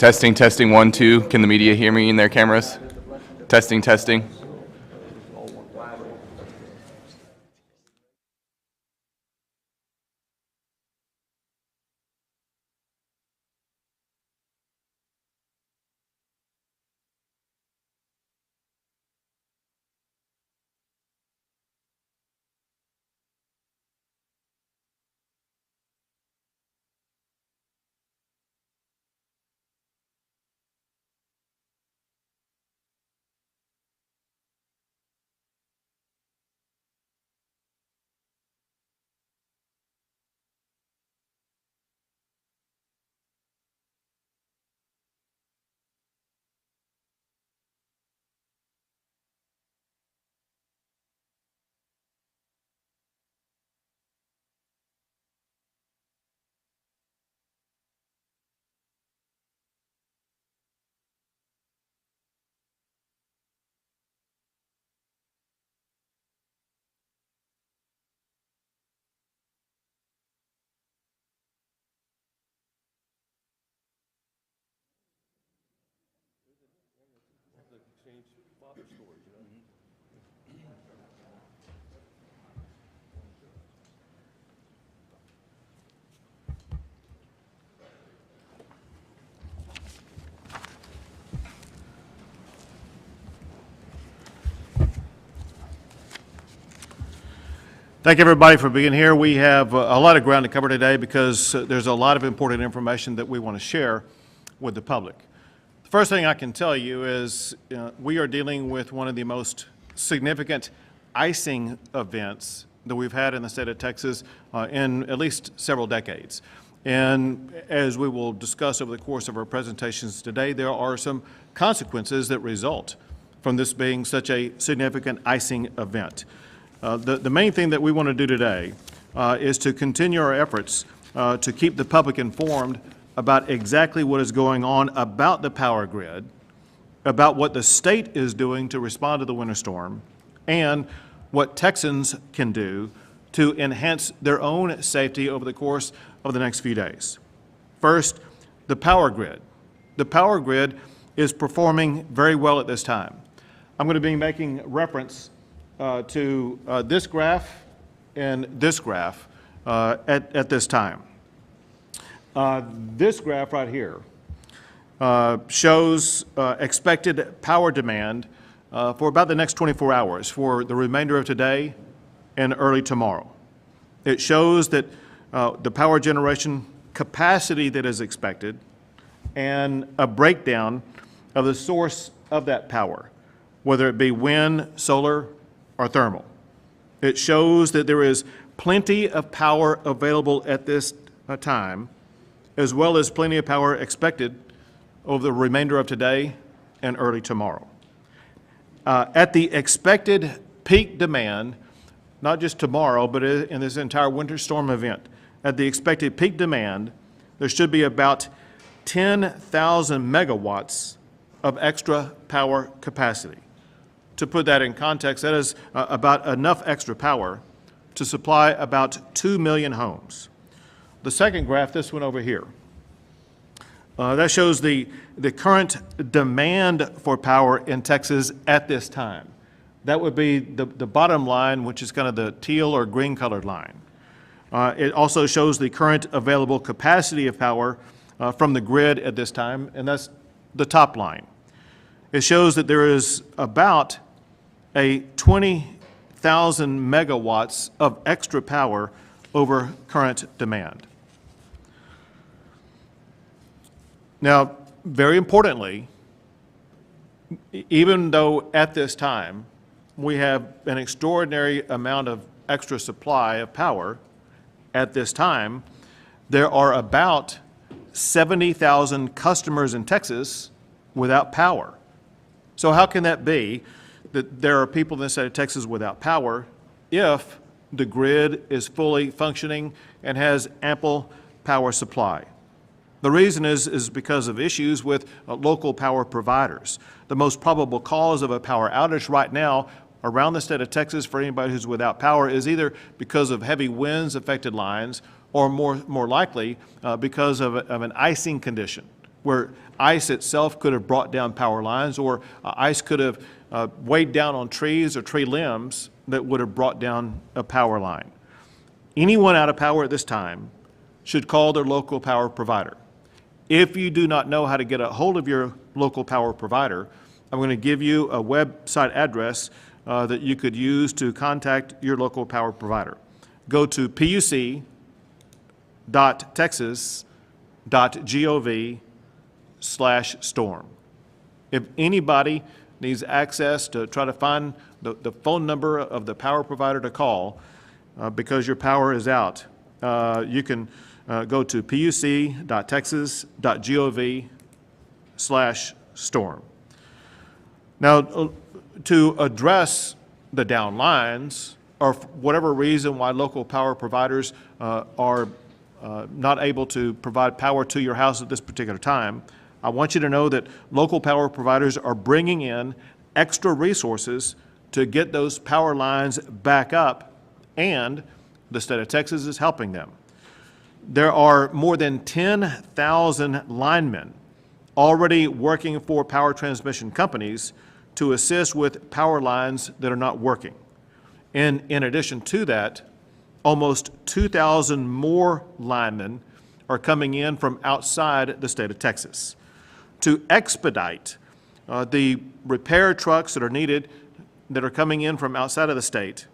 Testing, testing, 1, 2. Can the media hear me in their cameras? Testing, testing. Thank you, everybody, for being here. We have a lot of ground to cover today because there's a lot of important information that we want to share with the public. The first thing I can tell you is we are dealing with one of the most significant icing events that we've had in the state of Texas in at least several decades. And as we will discuss over the course of our presentations today, there are some consequences that result from this being such a significant icing event. The main thing that we want to do today is to continue our efforts to keep the public informed about exactly what is going on about the power grid, about what the state is doing to respond to the winter storm, and what Texans can do to enhance their own safety over the course of the next few days. First, the power grid. The power grid is performing very well at this time. I'm going to be making reference to this graph and this graph at this time. This graph right here shows expected power demand for about the next 24 hours for the remainder of today and early tomorrow. It shows that the power generation capacity that is expected and a breakdown of the source of that power, whether it be wind, solar, or thermal. It shows that there is plenty of power available at this time, as well as plenty of power expected over the remainder of today and early tomorrow. At the expected peak demand, not just tomorrow, but in this entire winter storm event, at the expected peak demand, there should be about 10,000 megawatts of extra power capacity. To put that in context, that is about enough extra power to supply about 2 million homes. The second graph, this one over here, that shows the current demand for power in Texas at this time. That would be the bottom line, which is kind of the teal or green colored line. It also shows the current available capacity of power from the grid at this time, and that's the top line. It shows that there is about a 20,000 megawatts of extra power over current demand. Now, very importantly, even though at this time we have an extraordinary amount of extra supply of power, at this time, there are about 70,000 customers in Texas without power. So how can that be that there are people in the state of Texas without power if the grid is fully functioning and has ample power supply? The reason is because of issues with local power providers. The most probable cause of a power outage right now around the state of Texas for anybody who's without power is either because of heavy winds affected lines or more likely because of an icing condition, where ice itself could have brought down power lines, or ice could have weighed down on trees or tree limbs that would have brought down a power line. Anyone out of power at this time should call their local power provider. If you do not know how to get a hold of your local power provider, I'm going to give you a website address that you could use to contact your local power provider. Go to puc.texas.gov/storm. If anybody needs access to try to find the phone number of the power provider to call because your power is out, you can go to puc.texas.gov/storm. Now, to address the down lines, or for whatever reason why local power providers are not able to provide power to your house at this particular time, I want you to know that local power providers are bringing in extra resources to get those power lines back up, and the state of Texas is helping them. There are more than 10,000 linemen already working for power transmission companies to assist with power lines that are not working. And in addition to that, almost 2,000 more linemen are coming in from outside the state of Texas. To expedite the repair trucks that are needed, that are coming in from outside of the state,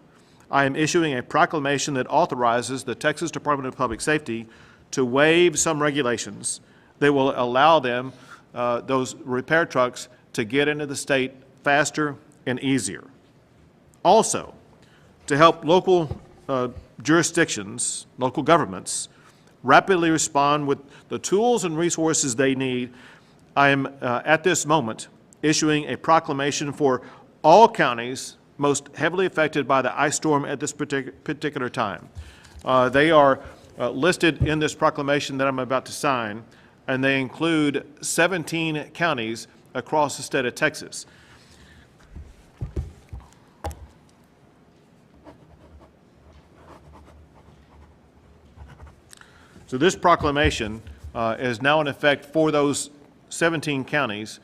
I am issuing a proclamation that authorizes the Texas Department of Public Safety to waive some regulations that will allow them, those repair trucks, to get into the state faster and easier. Also, to help local jurisdictions, local governments, rapidly respond with the tools and resources they need, I am at this moment issuing a proclamation for all counties most heavily affected by the ice storm at this particular time. They are listed in this proclamation that I'm about to sign, and they include 17 counties across the state of Texas. So this proclamation is now in effect for those 17 counties,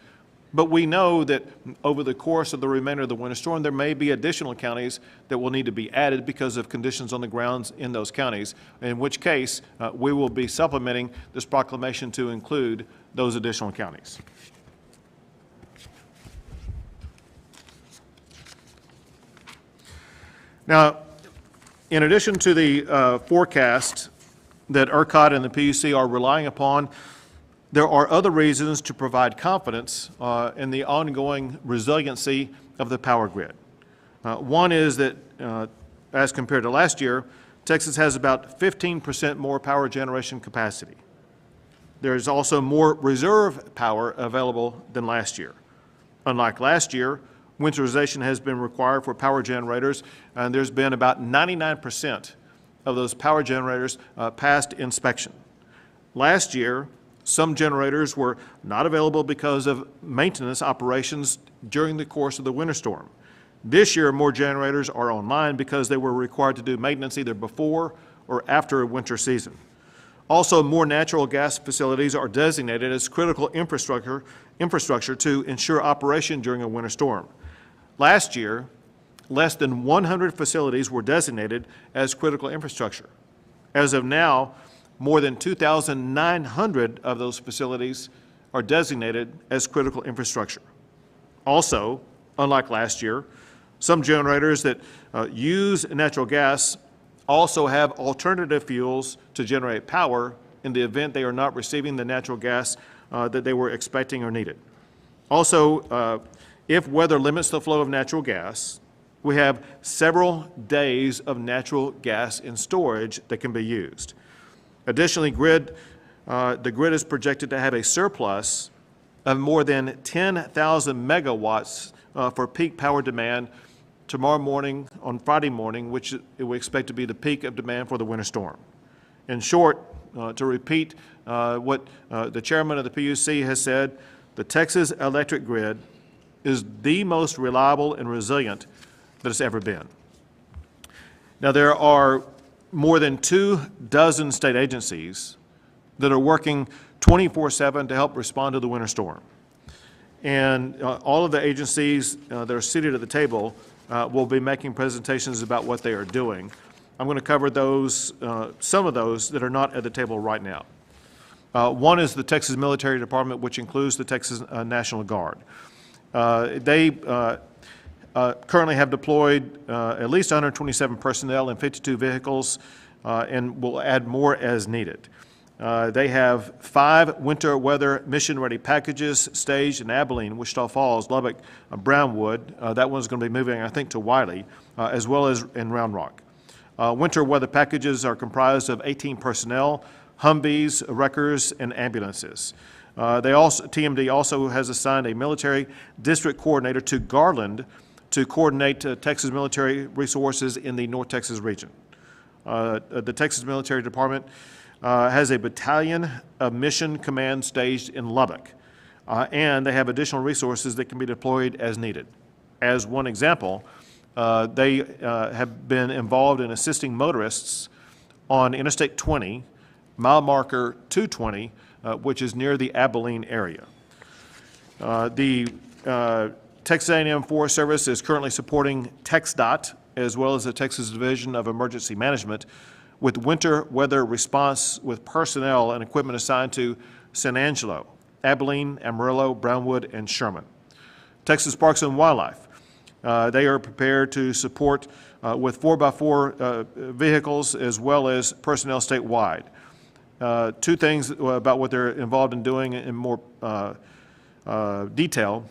but we know that over the course of the remainder of the winter storm, there may be additional counties that will need to be added because of conditions on the grounds in those counties, in which case we will be supplementing this proclamation to include those additional counties. Now, in addition to the forecast that ERCOT and the PUC are relying upon, there are other reasons to provide confidence in the ongoing resiliency of the power grid. One is that, as compared to last year, Texas has about 15% more power generation capacity. There's also more reserve power available than last year. Unlike last year, winterization has been required for power generators, and there's been about 99% of those power generators passed inspection. Last year, some generators were not available because of maintenance operations during the course of the winter storm. This year, more generators are online because they were required to do maintenance either before or after a winter season. Also, more natural gas facilities are designated as critical infrastructure to ensure operation during a winter storm. Last year, less than 100 facilities were designated as critical infrastructure. As of now, more than 2,900 of those facilities are designated as critical infrastructure. Also, unlike last year, some generators that use natural gas also have alternative fuels to generate power in the event they are not receiving the natural gas that they were expecting or needed. Also, if weather limits the flow of natural gas, we have several days of natural gas in storage that can be used. Additionally, the grid is projected to have a surplus of more than 10,000 megawatts for peak power demand tomorrow morning, on Friday morning, which we expect to be the peak of demand for the winter storm. In short, to repeat what the chairman of the PUC has said, the Texas electric grid is the most reliable and resilient that it's ever been. Now, there are more than 24 state agencies that are working 24/7 to help respond to the winter storm. And all of the agencies that are seated at the table will be making presentations about what they are doing. I'm going to cover those, some of those that are not at the table right now. One is the Texas Military Department, which includes the Texas National Guard. They currently have deployed at least 127 personnel and 52 vehicles and will add more as needed. They have 5 winter weather mission-ready packages staged in Abilene, Wichita Falls, Lubbock, Brownwood. That one's going to be moving, I think, to Wiley, as well as in Round Rock. Winter weather packages are comprised of 18 personnel, Humvees, wreckers, and ambulances. TMD also has assigned a military district coordinator to Garland to coordinate Texas military resources in the North Texas region. The Texas Military Department has a battalion of mission command staged in Lubbock, and they have additional resources that can be deployed as needed. As one example, they have been involved in assisting motorists on Interstate 20, mile marker 220, which is near the Abilene area. The Texas A&M Forest Service is currently supporting TxDOT, as well as the Texas Division of Emergency Management, with winter weather response with personnel and equipment assigned to San Angelo, Abilene, Amarillo, Brownwood, and Sherman. Texas Parks and Wildlife, they are prepared to support with 4x4 vehicles as well as personnel statewide. 2 things about what they're involved in doing in more detail.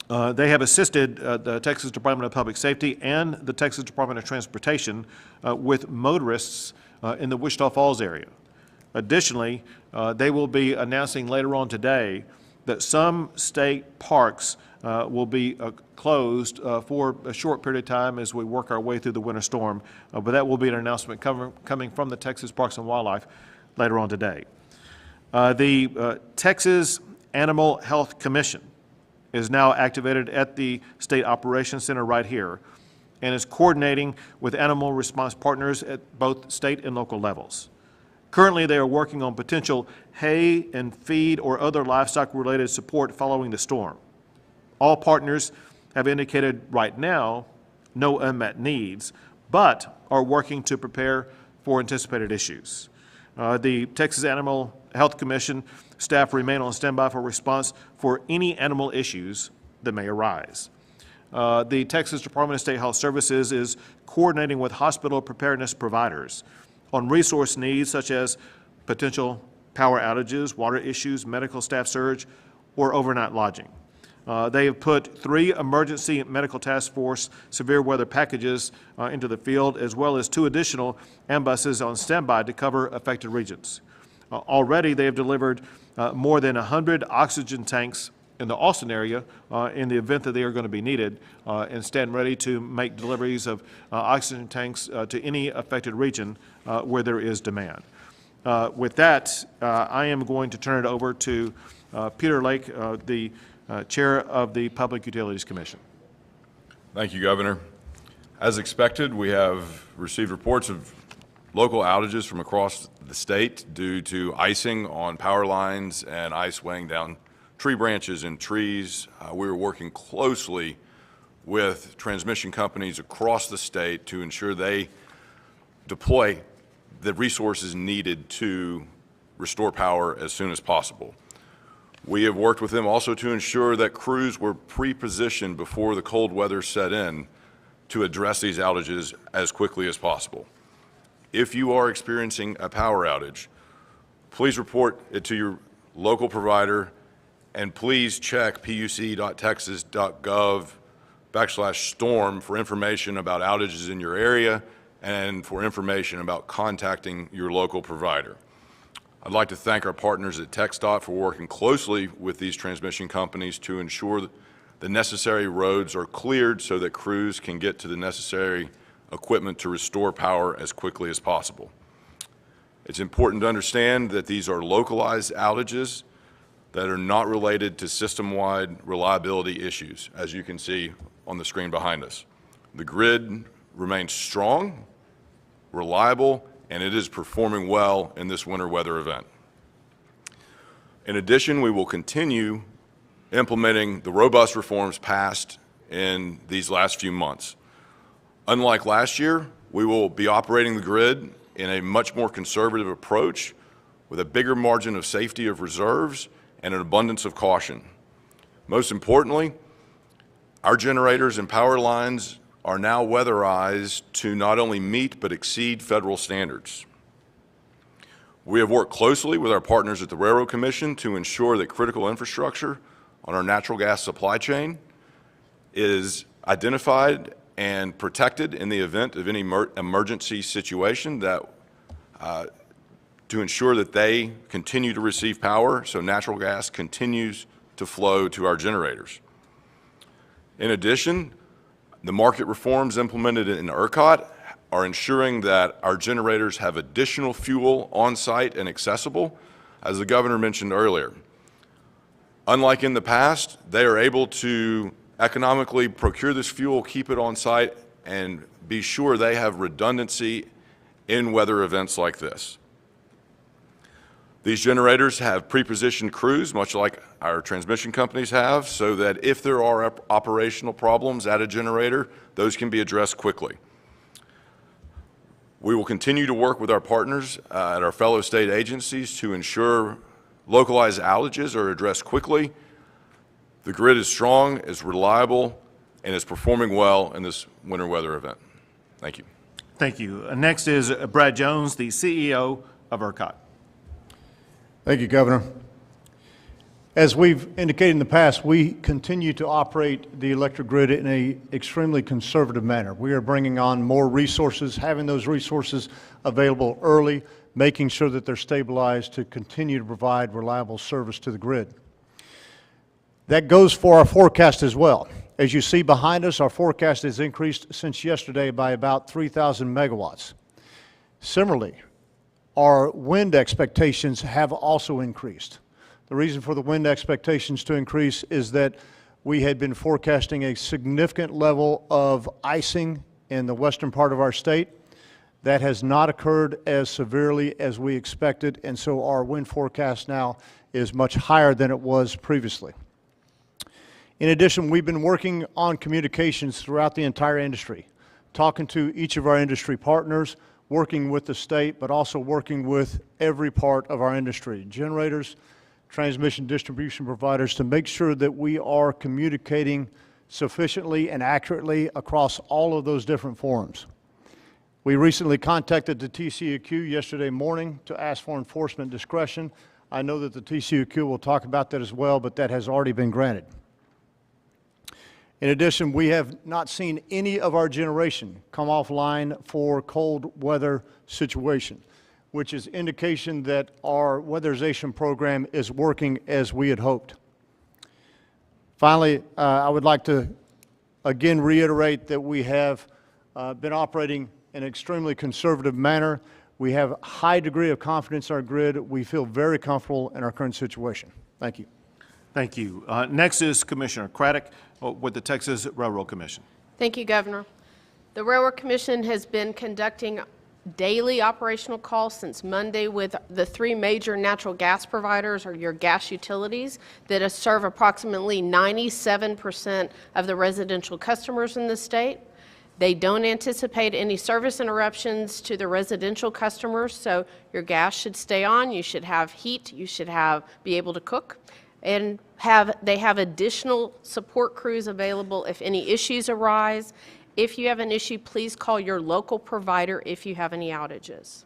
They have assisted the Texas Department of Public Safety and the Texas Department of Transportation with motorists in the Wichita Falls area. Additionally, they will be announcing later on today that some state parks will be closed for a short period of time as we work our way through the winter storm, but that will be an announcement coming from the Texas Parks and Wildlife later on today. The Texas Animal Health Commission is now activated at the State Operations Center right here and is coordinating with animal response partners at both state and local levels. Currently, they are working on potential hay and feed or other livestock-related support following the storm. All partners have indicated right now no unmet needs, but are working to prepare for anticipated issues. The Texas Animal Health Commission staff remain on standby for response for any animal issues that may arise. The Texas Department of State Health Services is coordinating with hospital preparedness providers on resource needs such as potential power outages, water issues, medical staff surge, or overnight lodging. They have put 3 emergency medical task force severe weather packages into the field, as well as 2 additional ambulances on standby to cover affected regions. Already, they have delivered more than 100 oxygen tanks in the Austin area in the event that they are going to be needed, and stand ready to make deliveries of oxygen tanks to any affected region where there is demand. With that, I am going to turn it over to Peter Lake, the Chair of the Public Utilities Commission. Thank you, Governor. As expected, we have received reports of local outages from across the state due to icing on power lines and ice weighing down tree branches and trees. We're working closely with transmission companies across the state to ensure they deploy the resources needed to restore power as soon as possible. We have worked with them also to ensure that crews were pre-positioned before the cold weather set in to address these outages as quickly as possible. If you are experiencing a power outage, please report it to your local provider, and please check puc.texas.gov/storm for information about outages in your area and for information about contacting your local provider. I'd like to thank our partners at TxDOT for working closely with these transmission companies to ensure that the necessary roads are cleared so that crews can get to the necessary equipment to restore power as quickly as possible. It's important to understand that these are localized outages that are not related to system-wide reliability issues, as you can see on the screen behind us. The grid remains strong, reliable, and it is performing well in this winter weather event. In addition, we will continue implementing the robust reforms passed in these last few months. Unlike last year, we will be operating the grid in a much more conservative approach with a bigger margin of safety of reserves and an abundance of caution. Most importantly, our generators and power lines are now weatherized to not only meet but exceed federal standards. We have worked closely with our partners at the Railroad Commission to ensure that critical infrastructure on our natural gas supply chain is identified and protected in the event of any emergency situation to ensure that they continue to receive power so natural gas continues to flow to our generators. In addition, the market reforms implemented in ERCOT are ensuring that our generators have additional fuel on site and accessible, as the governor mentioned earlier. Unlike in the past, they are able to economically procure this fuel, keep it on site, and be sure they have redundancy in weather events like this. These generators have pre-positioned crews, much like our transmission companies have, so that if there are operational problems at a generator, those can be addressed quickly. We will continue to work with our partners at our fellow state agencies to ensure localized outages are addressed quickly. The grid is strong, is reliable, and is performing well in this winter weather event. Thank you. Thank you. Next is Brad Jones, the CEO of ERCOT. Thank you, Governor. As we've indicated in the past, we continue to operate the electric grid in an extremely conservative manner. We are bringing on more resources, having those resources available early, making sure that they're stabilized to continue to provide reliable service to the grid. That goes for our forecast as well. As you see behind us, our forecast has increased since yesterday by about 3,000 megawatts. Similarly, our wind expectations have also increased. The reason for the wind expectations to increase is that we had been forecasting a significant level of icing in the western part of our state. That has not occurred as severely as we expected, and so our wind forecast now is much higher than it was previously. In addition, we've been working on communications throughout the entire industry, talking to each of our industry partners, working with the state, but also working with every part of our industry, generators, transmission distribution providers, to make sure that we are communicating sufficiently and accurately across all of those different forums. We recently contacted the TCEQ yesterday morning to ask for enforcement discretion. I know that the TCEQ will talk about that as well, but that has already been granted. In addition, we have not seen any of our generation come offline for cold weather situation, which is indication that our weatherization program is working as we had hoped. Finally, I would like to again reiterate that we have been operating in an extremely conservative manner. We have a high degree of confidence in our grid. We feel very comfortable in our current situation. Thank you. Thank you. Next is Commissioner Craddock with the Texas Railroad Commission. Thank you, Governor. The Railroad Commission has been conducting daily operational calls since Monday with the three major natural gas providers, or your gas utilities, that serve approximately 97% of the residential customers in the state. They don't anticipate any service interruptions to the residential customers, so your gas should stay on, you should have heat, you should be able to cook, and they have additional support crews available if any issues arise. If you have an issue, please call your local provider if you have any outages.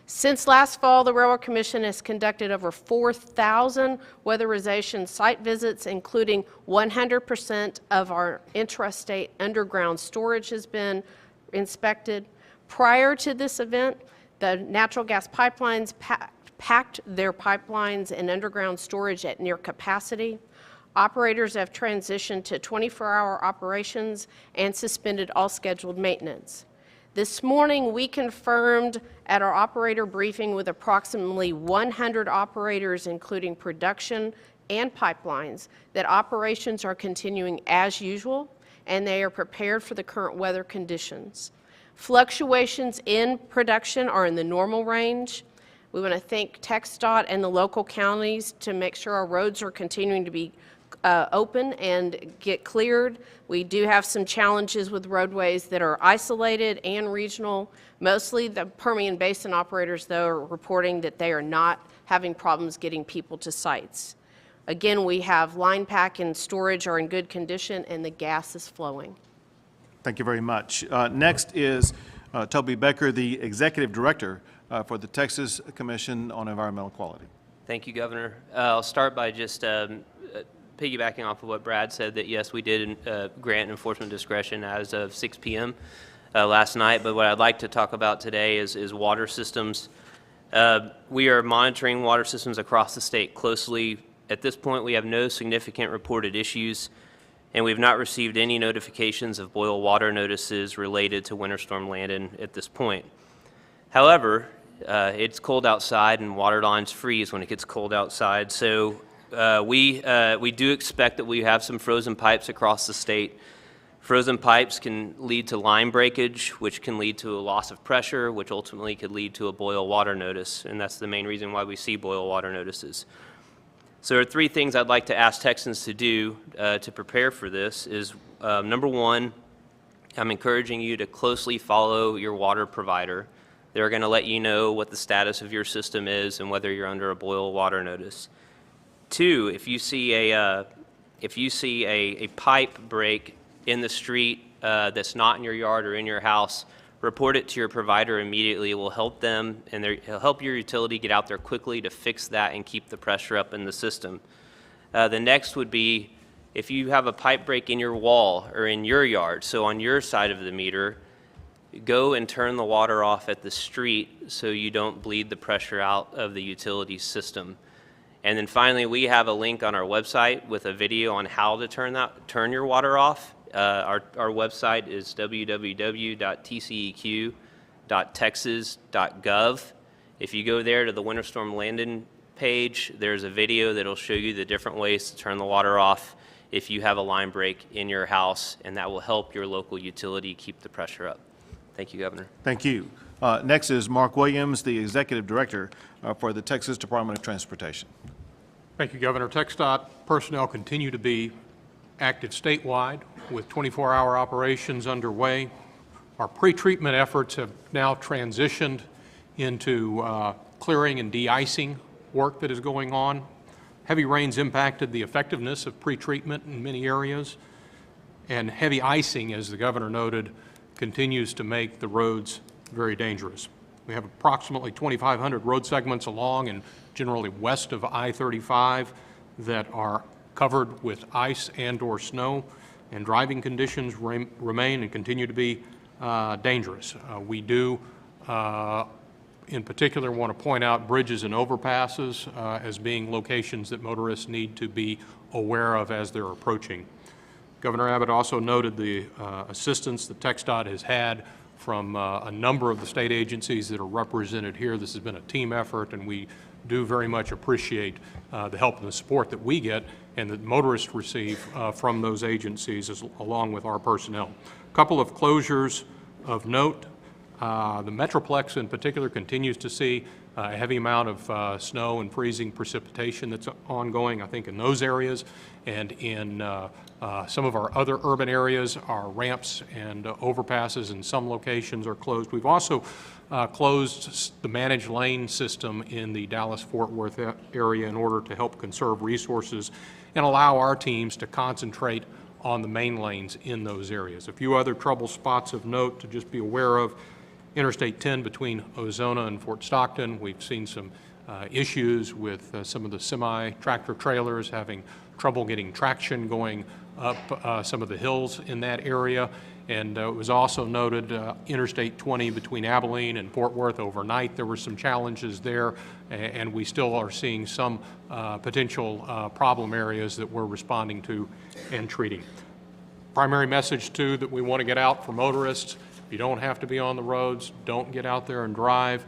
Since last fall, the Railroad Commission has conducted over 4,000 weatherization site visits, including 100% of our intrastate underground storage has been inspected. Prior to this event, the natural gas pipelines packed their pipelines and underground storage at near capacity. Operators have transitioned to 24-hour operations and suspended all scheduled maintenance. This morning, we confirmed at our operator briefing with approximately 100 operators, including production and pipelines, that operations are continuing as usual and they are prepared for the current weather conditions. Fluctuations in production are in the normal range. We want to thank TxDOT and the local counties to make sure our roads are continuing to be open and get cleared. We do have some challenges with roadways that are isolated and regional. Mostly the Permian Basin operators, though, are reporting that they are not having problems getting people to sites. Again, we have line pack and storage are in good condition, and the gas is flowing. Thank you very much. Next is Toby Becker, the Executive Director for the Texas Commission on Environmental Quality. Thank you, Governor. I'll start by just piggybacking off of what Brad said, that yes, we did grant enforcement discretion as of 6 p.m. Last night, but what I'd like to talk about today is water systems. We are monitoring water systems across the state closely. At this point, we have no significant reported issues, and we've not received any notifications of boil water notices related to Winter Storm Landon at this point. However, it's cold outside and water lines freeze when it gets cold outside, so we do expect that we have some frozen pipes across the state. Frozen pipes can lead to line breakage, which can lead to a loss of pressure, which ultimately could lead to a boil water notice, and that's the main reason why we see boil water notices. So there are three things I'd like to ask Texans to do to prepare for this. Is number one, I'm encouraging you to closely follow your water provider. They're going to let you know what the status of your system is and whether you're under a boil water notice. Two, if you see a pipe break in the street that's not in your yard or in your house, report it to your provider immediately. It will help them, and it'll help your utility get out there quickly to fix that and keep the pressure up in the system. The next would be if you have a pipe break in your wall or in your yard, so on your side of the meter, go and turn the water off at the street so you don't bleed the pressure out of the utility system. And then finally, we have a link on our website with a video on how to turn your water off. Our website is www.tceq.texas.gov. If you go there to the Winter Storm Landon page, there's a video that'll show you the different ways to turn the water off if you have a line break in your house, and that will help your local utility keep the pressure up. Thank you, Governor. Thank you. Next is Mark Williams, the Executive Director for the Texas Department of Transportation. Thank you, Governor. TxDOT personnel continue to be active statewide with 24-hour operations underway. Our pretreatment efforts have now transitioned into clearing and de-icing work that is going on. Heavy rains impacted the effectiveness of pretreatment in many areas, and heavy icing, as the Governor noted, continues to make the roads very dangerous. We have approximately 2,500 road segments along and generally west of I-35 that are covered with ice and/or snow, and driving conditions remain and continue to be dangerous. We do, in particular, want to point out bridges and overpasses as being locations that motorists need to be aware of as they're approaching. Governor Abbott also noted the assistance that TxDOT has had from a number of the state agencies that are represented here. This has been a team effort, and we do very much appreciate the help and the support that we get and that motorists receive from those agencies along with our personnel. A couple of closures of note. The Metroplex in particular continues to see a heavy amount of snow and freezing precipitation that's ongoing, I think, in those areas. And in some of our other urban areas, our ramps and overpasses in some locations are closed. We've also closed the managed lane system in the Dallas-Fort Worth area in order to help conserve resources and allow our teams to concentrate on the main lanes in those areas. A few other trouble spots of note to just be aware of. Interstate 10 between Ozona and Fort Stockton. We've seen some issues with some of the semi-tractor trailers having trouble getting traction going up some of the hills in that area. And it was also noted Interstate 20 between Abilene and Fort Worth overnight. There were some challenges there, and we still are seeing some potential problem areas that we're responding to and treating. Primary message, too, that we want to get out for motorists. You don't have to be on the roads. Don't get out there and drive.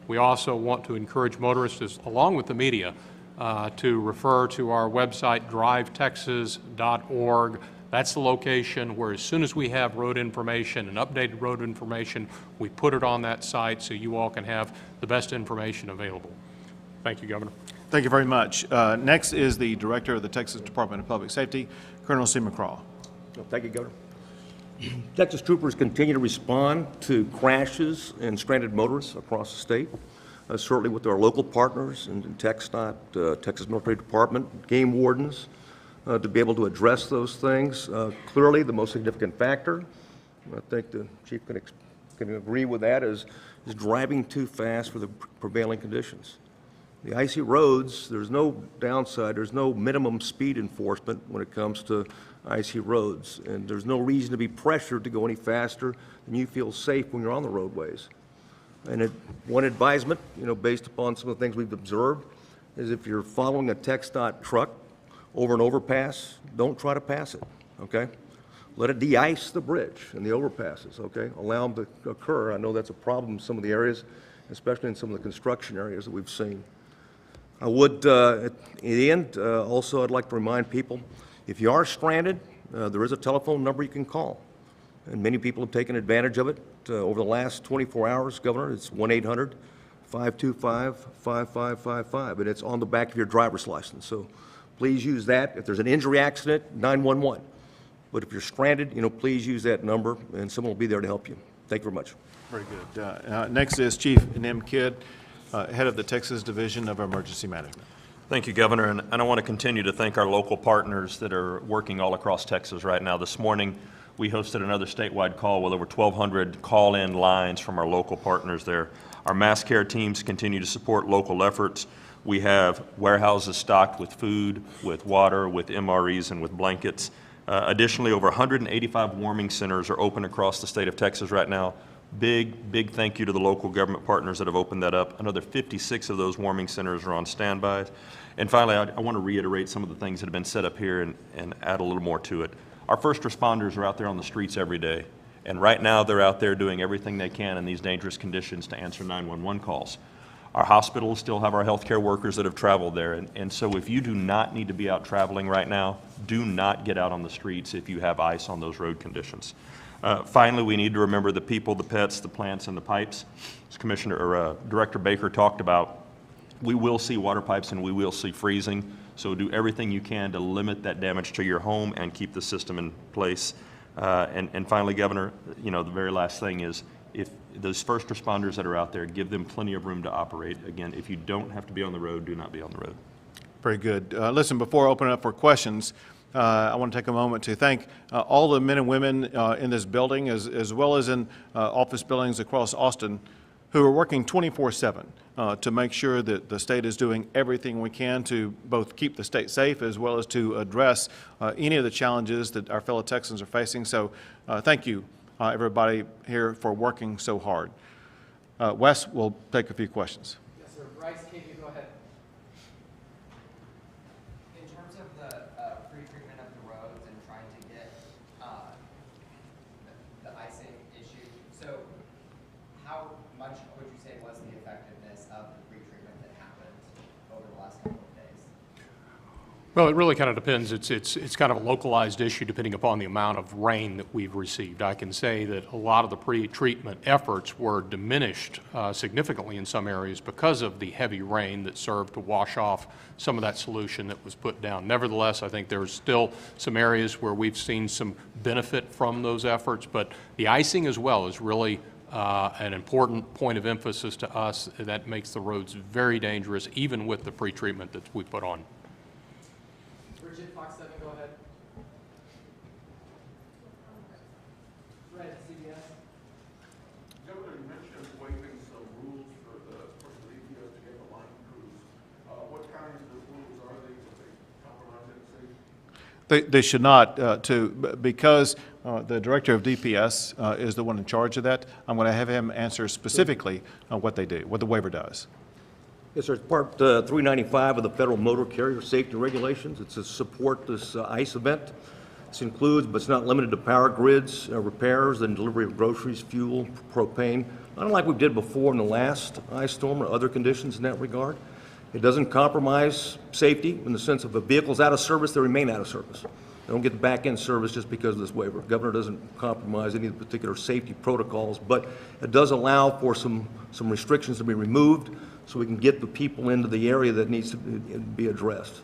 We also want to encourage motorists, along with the media, to refer to our website, drivetexas.org, That's the location where as soon as we have road information and updated road information, we put it on that site so you all can have the best information available. Thank you, Governor. Thank you very much. Next is the Director of the Texas Department of Public Safety, Colonel C. McCraw. Thank you, Governor. Texas troopers continue to respond to crashes and stranded motorists across the state, certainly with our local partners in TxDOT, Texas Military Department, game wardens, to be able to address those things. Clearly, the most significant factor, I think the Chief can agree with that, is driving too fast for the prevailing conditions. The icy roads, there's no downside, there's no minimum speed enforcement when it comes to icy roads, and there's no reason to be pressured to go any faster than you feel safe when you're on the roadways. And one advisement, based upon some of the things we've observed, is if you're following a TxDOT truck over an overpass, don't try to pass it, okay? Let it de-ice the bridge and the overpasses, okay? Allow them to occur. I know that's a problem in some of the areas, especially in some of the construction areas that we've seen. I would, at the end, also I'd like to remind people, if you are stranded, there is a telephone number you can call. And many people have taken advantage of it over the last 24 hours, Governor. It's 1-800-525-5555, and it's on the back of your driver's license. So please use that. If there's an injury accident, 911. But if you're stranded, please use that number, and someone will be there to help you. Thank you very much. Very good. Next is Chief Nim Kidd, Head of the Texas Division of Emergency Management. Thank you, Governor, and I want to continue to thank our local partners that are working all across Texas right now. This morning, we hosted another statewide call with over 1,200 call-in lines from our local partners there. Our mass care teams continue to support local efforts. We have warehouses stocked with food, with water, with MREs, and with blankets. Additionally, over 185 warming centers are open across the state of Texas right now. Big thank you to the local government partners that have opened that up. Another 56 of those warming centers are on standby. And finally, I want to reiterate some of the things that have been set up here and add a little more to it. Our first responders are out there on the streets every day. And right now, they're out there doing everything they can in these dangerous conditions to answer 911 calls. Our hospitals still have our healthcare workers that have traveled there. And so if you do not need to be out traveling right now, do not get out on the streets if you have ice on those road conditions. Finally, we need to remember the people, the pets, the plants, and the pipes. As Director Becker talked about, we will see water pipes and we will see freezing. So do everything you can to limit that damage to your home and keep the system in place. And finally, Governor, the very last thing is, if those first responders that are out there, give them plenty of room to operate. Again, if you don't have to be on the road, do not be on the road. Very good. Listen, before I open it up for questions, I want to take a moment to thank all the men and women in this building, as well as in office buildings across Austin, who are working 24/7 to make sure that the state is doing everything we can to both keep the state safe as well as to address any of the challenges that our fellow Texans are facing. So thank you, everybody here, for working so hard. Wes will take a few questions. Yes, sir. Bryce, can you go ahead? In terms of the pre-treatment of the roads and trying to get the icing issue, so how much would you say was the effectiveness of the pre-treatment that happened over the last couple of days? Well, it really kind of depends. It's kind of a localized issue depending upon the amount of rain that we've received. I can say that a lot of the pre-treatment efforts were diminished significantly in some areas because of the heavy rain that served to wash off some of that solution that was put down. Nevertheless, I think there's still some areas where we've seen some benefit from those efforts, but the icing as well is really an important point of emphasis to us. That makes the roads very dangerous, even with the pre-treatment that we put on. Fox 7, go ahead. Red, CBS. Governor, you mentioned waiving some rules for the DPS to get the line crews. What kinds of rules are they? Will they compromise anything? They should not, because the director of DPS is the one in charge of that. I'm going to have him answer specifically what they do, what the waiver does. Yes, sir. It's Part 395 of the Federal Motor Carrier Safety Regulations. It's to support this ICE event. This includes, but it's not limited to, power grids, repairs, and delivery of groceries, fuel, propane. Not unlike we did before in the last ice storm or other conditions in that regard. It doesn't compromise safety in the sense of if a vehicle's out of service, they remain out of service. They don't get the back-end service just because of this waiver. Governor doesn't compromise any of the particular safety protocols, but it does allow for some restrictions to be removed so we can get the people into the area that needs to be addressed.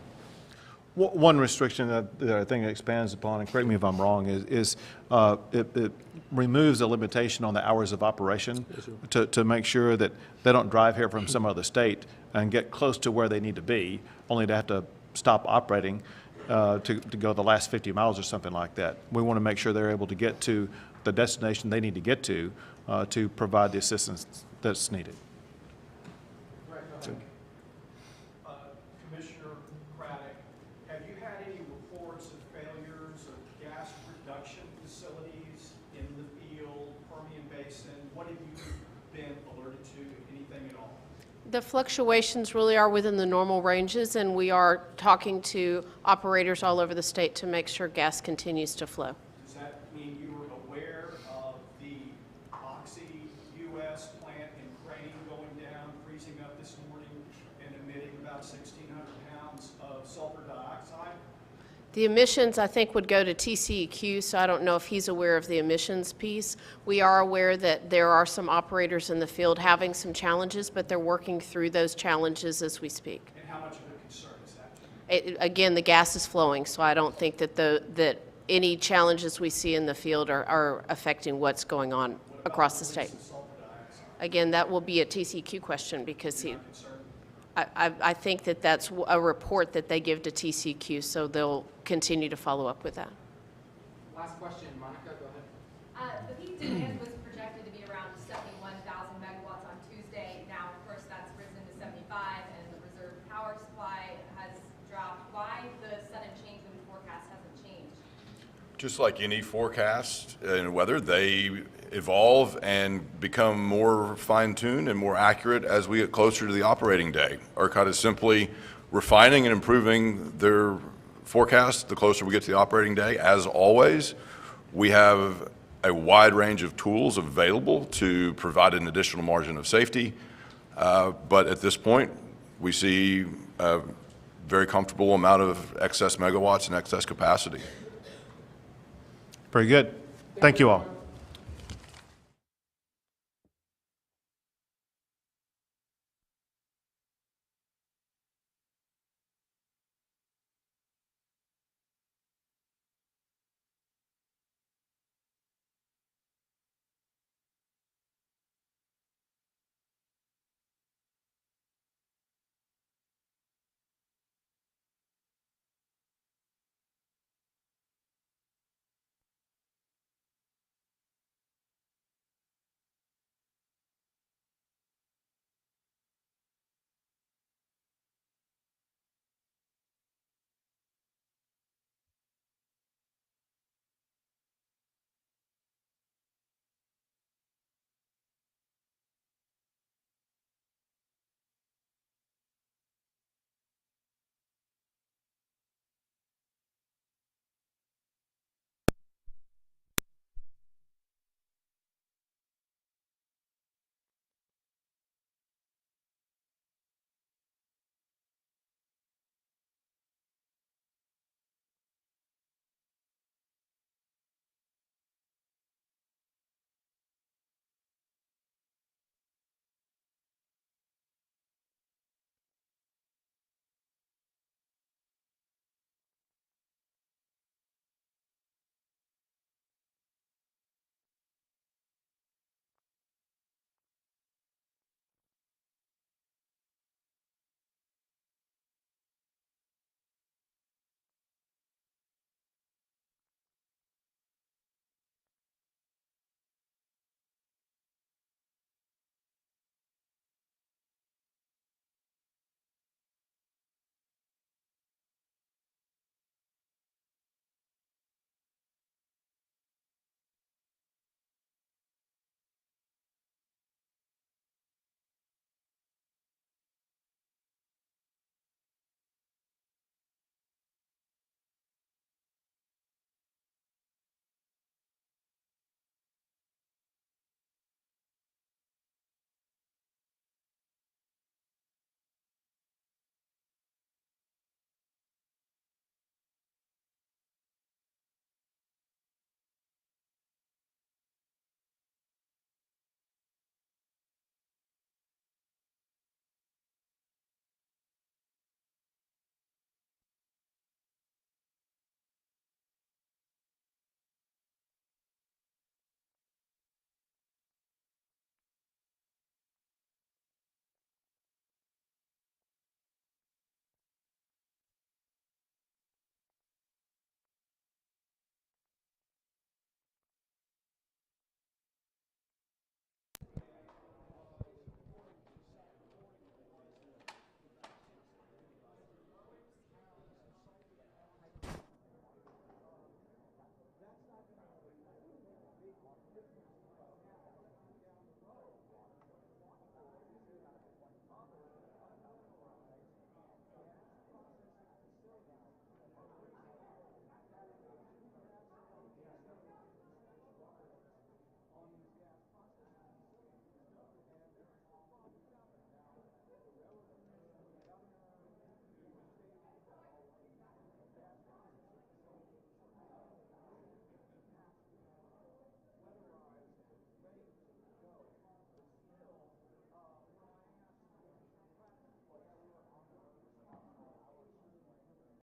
One restriction that I think it expands upon, and correct me if I'm wrong, is it removes a limitation on the hours of operation to make sure that they don't drive here from some other state and get close to where they need to be, only to have to stop operating to go the last 50 miles or something like that. We want to make sure they're able to get to the destination they need to get to provide the assistance that's needed. Commissioner Craddock, have you had any reports of failures of gas production facilities in the field, Permian Basin? What have you been alerted to, if anything at all? The fluctuations really are within the normal ranges, and we are talking to operators all over the state to make sure gas continues to flow. Does that mean you were aware of the Oxy US plant in Crane going down, freezing up this morning, and emitting about 1,600 pounds of sulfur dioxide? The emissions, I think, would go to TCEQ, so I don't know if he's aware of the emissions piece. We are aware that there are some operators in the field having some challenges, but they're working through those challenges as we speak. And how much of a concern is that? Again, the gas is flowing, so I don't think that that any challenges we see in the field are affecting what's going on across the state. Again, that will be a TCEQ question because I think that that's a report that they give to TCEQ, so they'll continue to follow up with that. Last question, Monica, go ahead. The peak demand was projected to be around 71,000 megawatts on Tuesday. Now, of course, that's risen to 75, and the reserve power supply has dropped. Why the sudden change in the forecast hasn't changed? Just like any forecast in weather, they evolve and become more fine-tuned and more accurate as we get closer to the operating day. ERCOT is simply refining and improving their forecast the closer we get to the operating day. As always, we have a wide range of tools available to provide an additional margin of safety. But at this point, we see a very comfortable amount of excess megawatts and excess capacity. Very good. Thank you all.